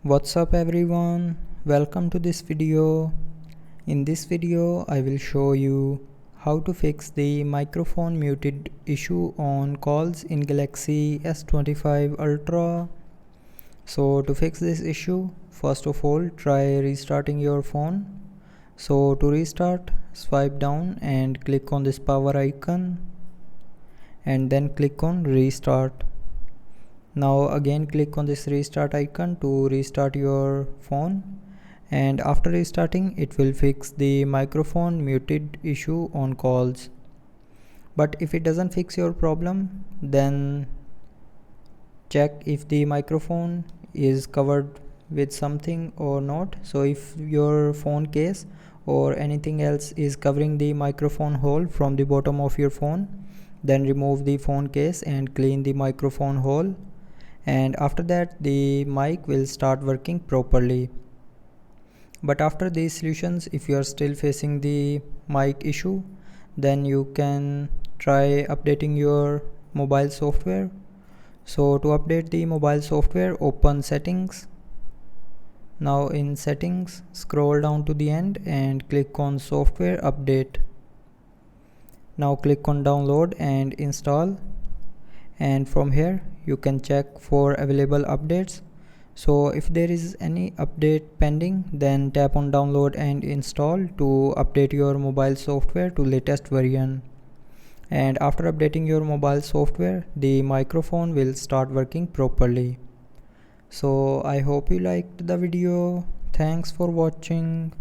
What's up everyone, welcome to this video. In this video I will show you how to fix the microphone muted issue on calls in Galaxy S25 Ultra. So to fix this issue, first of all try restarting your phone. So to restart, swipe down and click on this power icon and then click on restart. Now again click on this restart icon to restart your phone, and after restarting it will fix the microphone muted issue on calls. But if it doesn't fix your problem, then check if the microphone is covered with something or not. So if your phone case or anything else is covering the microphone hole from the bottom of your phone, then remove the phone case and clean the microphone hole, and after that the mic will start working properly. But after these solutions, if you are still facing the mic issue, then you can try updating your mobile software. So to update the mobile software, open settings. Now in settings, scroll down to the end and click on software update. Now click on download and install, and from here you can check for available updates. So if there is any update pending, then tap on download and install to update your mobile software to latest version. And after updating your mobile software, the microphone will start working properly. So I hope you liked the video. Thanks for watching.